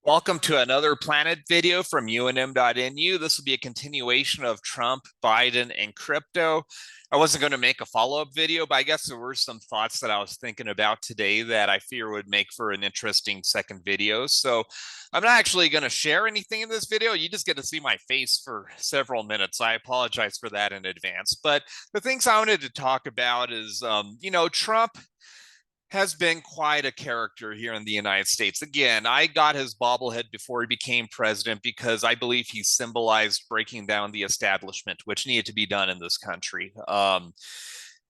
Welcome to another Planet video from UNM.nu. This will be a continuation of Trump, Biden, and crypto. I wasn't going to make a follow-up video, but I guess there were some thoughts that I was thinking about today that I fear would make for an interesting second video. So I'm not actually going to share anything in this video. You just get to see my face for several minutes. I apologize for that in advance. But the things I wanted to talk about is, Trump has been quite a character here in the United States. Again, I got his bobblehead before he became president because I believe he symbolized breaking down the establishment, which needed to be done in this country.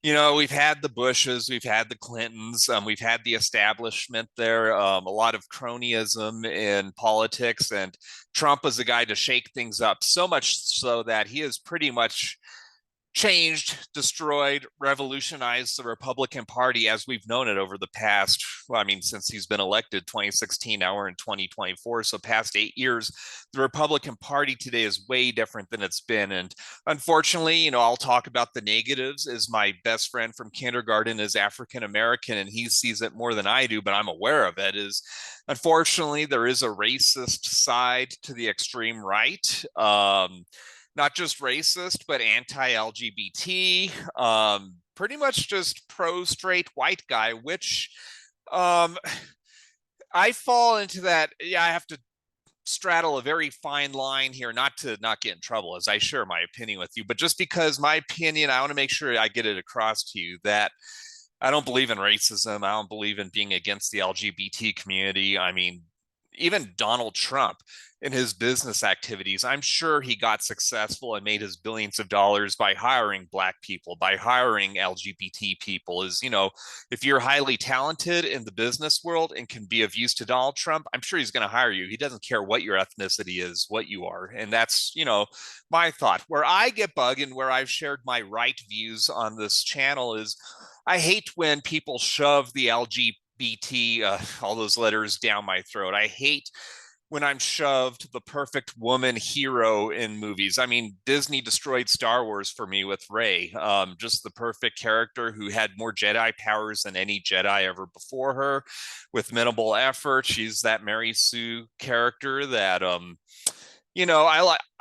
We've had the Bushes, we've had the Clintons, we've had the establishment there, a lot of cronyism in politics, and Trump was the guy to shake things up, so much so that he has pretty much changed, destroyed, revolutionized the Republican Party as we've known it over the past, since he's been elected 2016, now we're in 2024. So past 8 years, the Republican Party today is way different than it's been. And unfortunately, I'll talk about the negatives as my best friend from kindergarten is African American and he sees it more than I do, but I'm aware of it is unfortunately, there is a racist side to the extreme right. Not just racist, but anti-LGBT, pretty much just pro-straight white guy, which I fall into that. Yeah, I have to straddle a very fine line here, not to not get in trouble as I share my opinion with you, but just because my opinion, I want to make sure I get it across to you that I don't believe in racism. I don't believe in being against the LGBT community. Even Donald Trump in his business activities, I'm sure he got successful and made his billions of dollars by hiring Black people, by hiring LGBT people. If you're highly talented in the business world and can be of use to Donald Trump, I'm sure he's going to hire you. He doesn't care what your ethnicity is, what you are. And that's, my thought. Where I get bugged and where I've shared my right views on this channel is I hate when people shove the LGBT, all those letters down my throat. I hate when I'm shoved the perfect woman hero in movies. Disney destroyed Star Wars for me with Rey, just the perfect character who had more Jedi powers than any Jedi ever before her with minimal effort. She's that Mary Sue character that,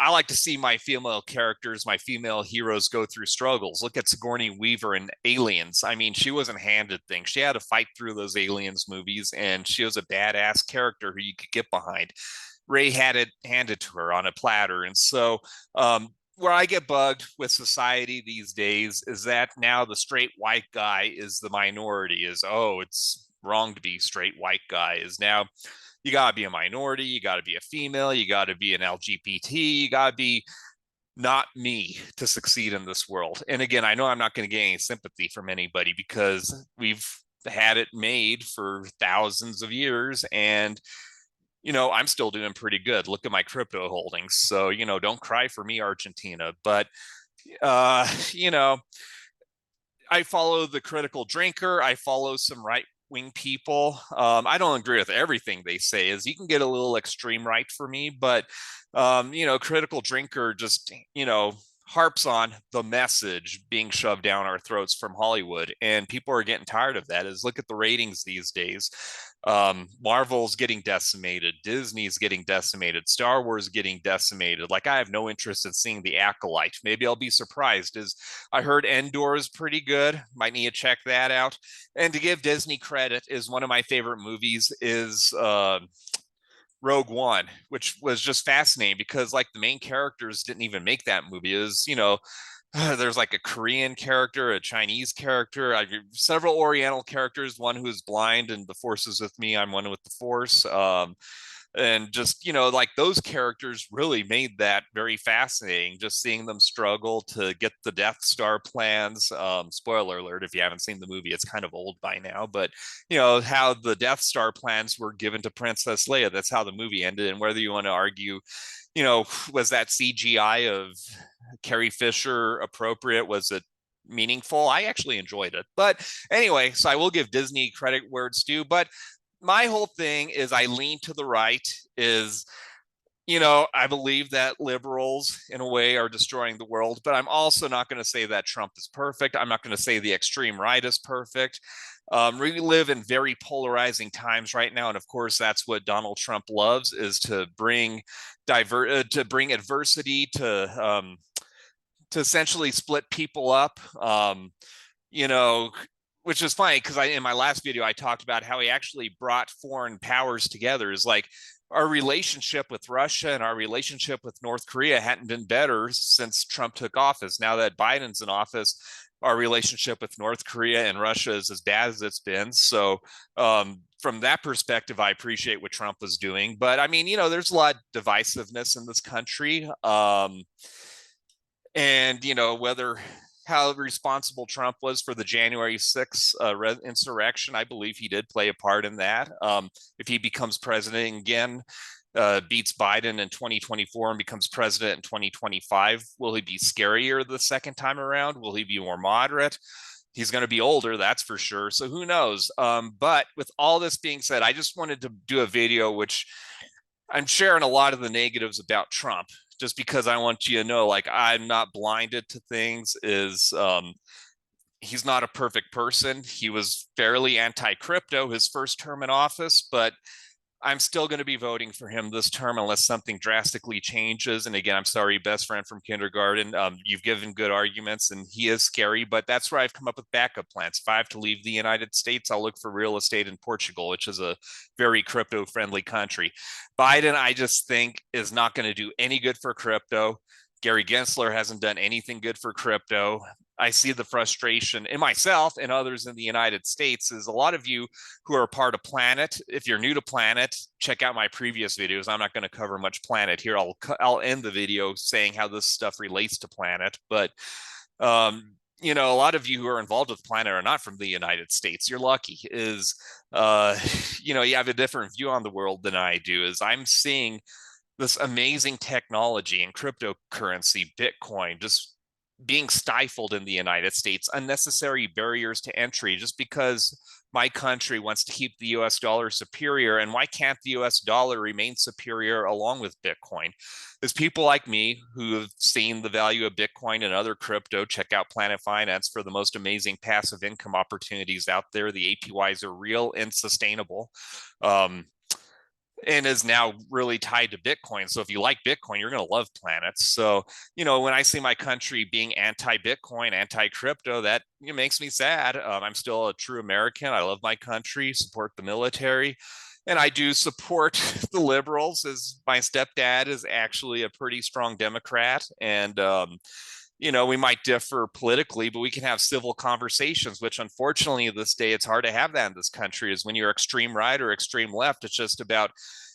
I like to see my female characters, my female heroes go through struggles. Look at Sigourney Weaver in Aliens. She wasn't handed things. She had to fight through those Aliens movies, and she was a badass character who you could get behind. Ray had it handed to her on a platter. And so, where I get bugged with society these days is that now the straight white guy is the minority, it's wrong to be straight white guy, is now you got to be a minority, you got to be a female, you got to be an LGBT, you got to be not me to succeed in this world. And again, I know I'm not going to get any sympathy from anybody because we've had it made for thousands of years and I'm still doing pretty good. Look at my crypto holdings. So, don't cry for me, Argentina. But, you know, I follow the critical drinker. I follow some right-wing people. I don't agree with everything they say. Is you can get a little extreme right for me, but critical drinker just harps on the message being shoved down our throats from Hollywood, and people are getting tired of that. Is look at the ratings these days. Marvel's getting decimated, Disney's getting decimated, Star Wars getting decimated. Like I have no interest in seeing The Acolyte. Maybe I'll be surprised. Is I heard Endor is pretty good. Might need to check that out. And to give Disney credit, is one of my favorite movies is Rogue One, which was just fascinating because like the main characters didn't even make that movie. Is there's like a Korean character, a Chinese character, several Oriental characters, one who is blind and the Force is with me. I'm one with the Force. And just, like those characters really made that very fascinating, just seeing them struggle to get the Death Star plans. Spoiler alert, if you haven't seen the movie, it's kind of old by now, but how the Death Star plans were given to Princess Leia. That's how the movie ended. And whether you want to argue, was that CGI of Carrie Fisher appropriate? Was it meaningful? I actually enjoyed it. But anyway, so I will give Disney credit where it's due. But my whole thing is I lean to the right is, I believe that liberals in a way are destroying the world, but I'm also not going to say that Trump is perfect. I'm not going to say the extreme right is perfect. We live in very polarizing times right now, and of course, that's what Donald Trump loves, is to bring adversity, to essentially split people up. You know, which is funny because in my last video I talked about how he actually brought foreign powers together. Is like our relationship with Russia and our relationship with North Korea hadn't been better since Trump took office. Now that Biden's in office, our relationship with North Korea and Russia is as bad as it's been. So from that perspective, I appreciate what Trump was doing. But I mean, there's a lot of divisiveness in this country. And whether how responsible Trump was for the January 6th insurrection, I believe he did play a part in that. If he becomes president again, beats Biden in 2024 and becomes president in 2025, will he be scarier the second time around? Will he be more moderate? He's going to be older, that's for sure. So who knows? But with all this being said, I just wanted to do a video which I'm sharing a lot of the negatives about Trump, just because I want you to know, like, I'm not blinded to things. He's not a perfect person. He was fairly anti-crypto his first term in office, but I'm still going to be voting for him this term unless something drastically changes. And again, I'm sorry, best friend from kindergarten. You've given good arguments, and he is scary, but that's where I've come up with backup plans. If I have to leave the United States, I'll look for real estate in Portugal, which is a very crypto-friendly country. Biden, I just think, is not going to do any good for crypto. Gary Gensler hasn't done anything good for crypto. I see the frustration in myself and others in the United States. Is a lot of you who are part of Planet. If you're new to Planet, check out my previous videos. I'm not going to cover much Planet here. I'll end the video saying how this stuff relates to Planet. But a lot of you who are involved with Planet are not from the United States. You're lucky. You have a different view on the world than I do. Is I'm seeing this amazing technology and cryptocurrency, Bitcoin, just being stifled in the United States, unnecessary barriers to entry just because my country wants to keep the US dollar superior. And why can't the US dollar remain superior along with Bitcoin? There's people like me who have seen the value of Bitcoin and other crypto. Check out Planet Finance for the most amazing passive income opportunities out there. The APYs are real and sustainable. And is now really tied to Bitcoin. So if you like Bitcoin, you're going to love Planet. So, when I see my country being anti-Bitcoin, anti-crypto, that makes me sad. I'm still a true American. I love my country, support the military, and I do support the liberals, as my stepdad is actually a pretty strong Democrat. And, we might differ politically, but we can have civil conversations, which unfortunately this day it's hard to have that in this country. Is when you're extreme right or extreme left, it's just about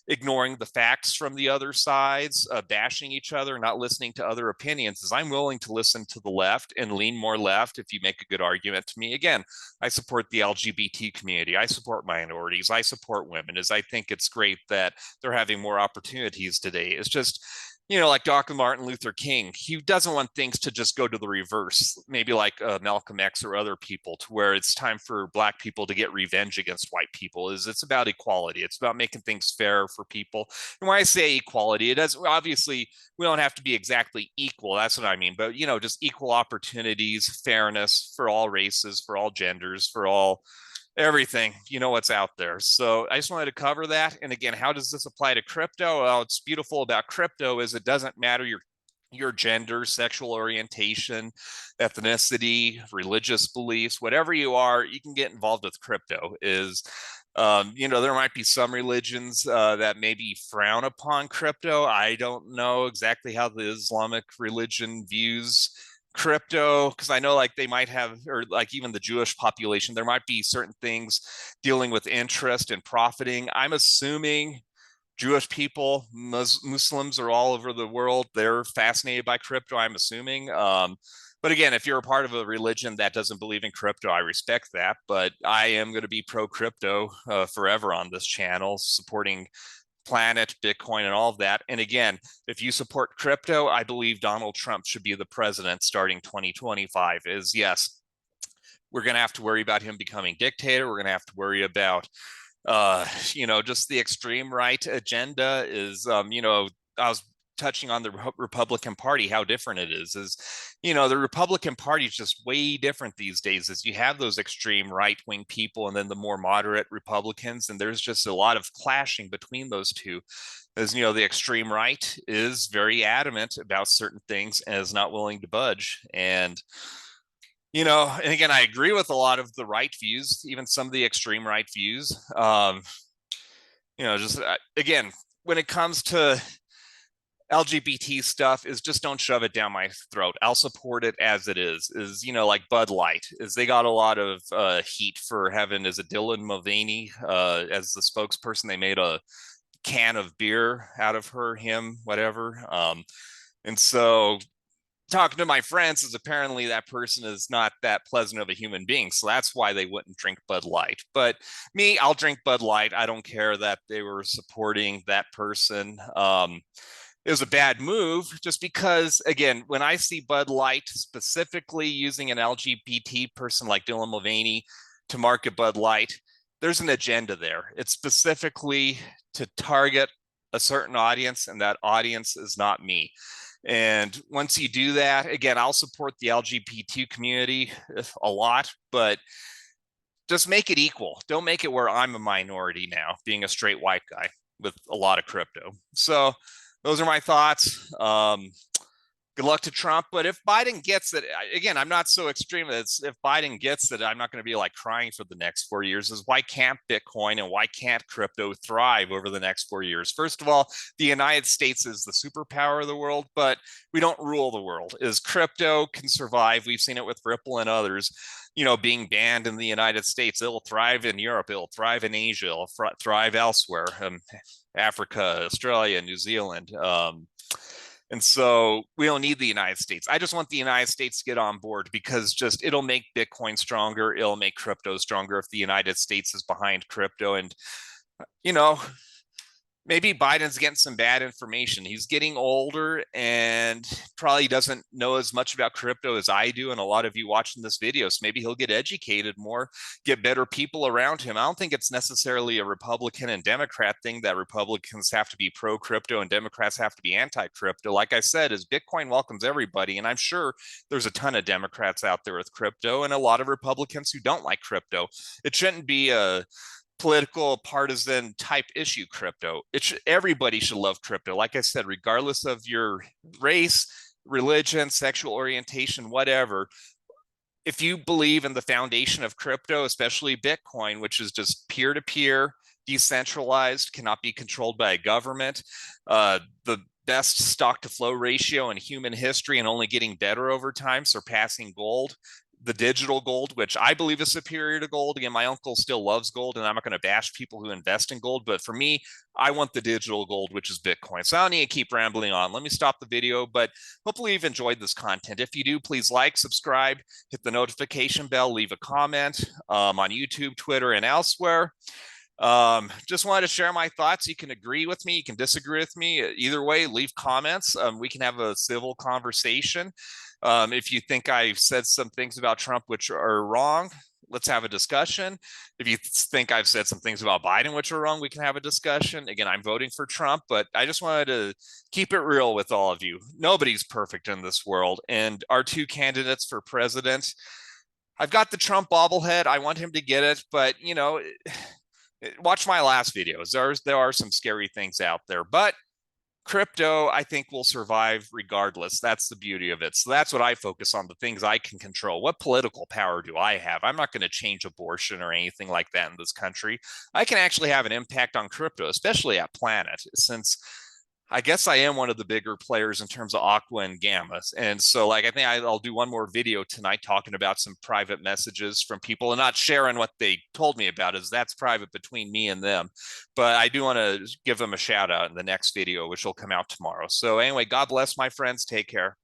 ignoring the facts from the other sides, bashing each other, not listening to other opinions. Is I'm willing to listen to the left and lean more left if you make a good argument to me. Again, I support the LGBT community. I support minorities. I support women. As I think it's great that they're having more opportunities today. It's just, like Dr. Martin Luther King, he doesn't want things to just go to the reverse, maybe like Malcolm X or other people, to where it's time for Black people to get revenge against white people. It's about equality. It's about making things fair for people. And when I say equality, it does, obviously we don't have to be exactly equal. That's what I mean. But, just equal opportunities, fairness for all races, for all genders, for all everything, what's out there. So I just wanted to cover that. And again, how does this apply to crypto? Well, what's beautiful about crypto is it doesn't matter your gender, sexual orientation, ethnicity, religious beliefs, whatever you are, you can get involved with crypto. There might be some religions that maybe frown upon crypto. I don't know exactly how the Islamic religion views crypto, because I know like they might have, or like even the Jewish population, there might be certain things dealing with interest and profiting. I'm assuming Jewish people, Muslims are all over the world. They're fascinated by crypto, I'm assuming. But again, if you're a part of a religion that doesn't believe in crypto, I respect that. But I am going to be pro crypto forever on this channel, supporting Planet, Bitcoin, and all of that. And again, if you support crypto, I believe Donald Trump should be the president starting 2025. Is yes, we're going to have to worry about him becoming dictator. We're going to have to worry about, just the extreme right agenda. I was touching on the Republican Party, how different it is, the Republican Party is just way different these days. Is you have those extreme right-wing people and then the more moderate Republicans, and there's just a lot of clashing between those two. As the extreme right is very adamant about certain things and is not willing to budge. And and again, I agree with a lot of the right views, even some of the extreme right views. Just again, when it comes to LGBT stuff, is just don't shove it down my throat. I'll support it as it is. Like Bud Light, they got a lot of heat for having, is it Dylan Mulvaney as the spokesperson? They made a can of beer out of him, whatever. And so talking to my friends is apparently that person is not that pleasant of a human being. So that's why they wouldn't drink Bud Light. But me, I'll drink Bud Light. I don't care that they were supporting that person. It was a bad move just because, again, when I see Bud Light specifically using an LGBT person like Dylan Mulvaney to market Bud Light, there's an agenda there. It's specifically to target a certain audience, and that audience is not me. And once you do that, again, I'll support the LGBT community a lot, but just make it equal. Don't make it where I'm a minority now, being a straight white guy with a lot of crypto. So those are my thoughts. Good luck to Trump. But if Biden gets it, again, I'm not so extreme. If Biden gets it, I'm not going to be like crying for the next 4 years. Is why can't Bitcoin and why can't crypto thrive over the next 4 years? First of all, the United States is the superpower of the world, but we don't rule the world. Is crypto can survive. We've seen it with Ripple and others, being banned in the United States. It'll thrive in Europe. It'll thrive in Asia. It'll thrive elsewhere, Africa, Australia, New Zealand. And so we don't need the United States. I just want the United States to get on board because it'll make Bitcoin stronger. It'll make crypto stronger if the United States is behind crypto. And, maybe Biden's getting some bad information. He's getting older and probably doesn't know as much about crypto as I do and a lot of you watching this video. So maybe he'll get educated more, get better people around him. I don't think it's necessarily a Republican and Democrat thing that Republicans have to be pro-crypto and Democrats have to be anti-crypto. Like I said, is Bitcoin welcomes everybody. And I'm sure there's a ton of Democrats out there with crypto and a lot of Republicans who don't like crypto. It shouldn't be a political partisan type issue. Crypto, everybody should love crypto. Like I said, regardless of your race, religion, sexual orientation, whatever, if you believe in the foundation of crypto, especially Bitcoin, which is just peer-to-peer, decentralized, cannot be controlled by a government, the best stock to flow ratio in human history and only getting better over time, surpassing gold, the digital gold, which I believe is superior to gold. Again, my uncle still loves gold, and I'm not going to bash people who invest in gold. But for me, I want the digital gold, which is Bitcoin. So I don't need to keep rambling on. Let me stop the video, but hopefully you've enjoyed this content. If you do, please like, subscribe, hit the notification bell, leave a comment on YouTube, Twitter, and elsewhere. Just wanted to share my thoughts. You can agree with me, you can disagree with me. Either way, leave comments. We can have a civil conversation. If you think I've said some things about Trump which are wrong, let's have a discussion. If you think I've said some things about Biden which are wrong, we can have a discussion. Again, I'm voting for Trump, but I just wanted to keep it real with all of you. Nobody's perfect in this world. And our two candidates for president, I've got the Trump bobblehead. I want him to get it, but watch my last videos. There are some scary things out there, but crypto, I think, will survive regardless. That's the beauty of it. So that's what I focus on, the things I can control. What political power do I have? I'm not going to change abortion or anything like that in this country. I can actually have an impact on crypto, especially at Planet, since I guess I am one of the bigger players in terms of Aqua and Gamma. And so I think I'll do one more video tonight talking about some private messages from people and not sharing what they told me about, as that's private between me and them. But I do want to give them a shout out in the next video, which will come out tomorrow. So anyway, God bless, my friends. Take care.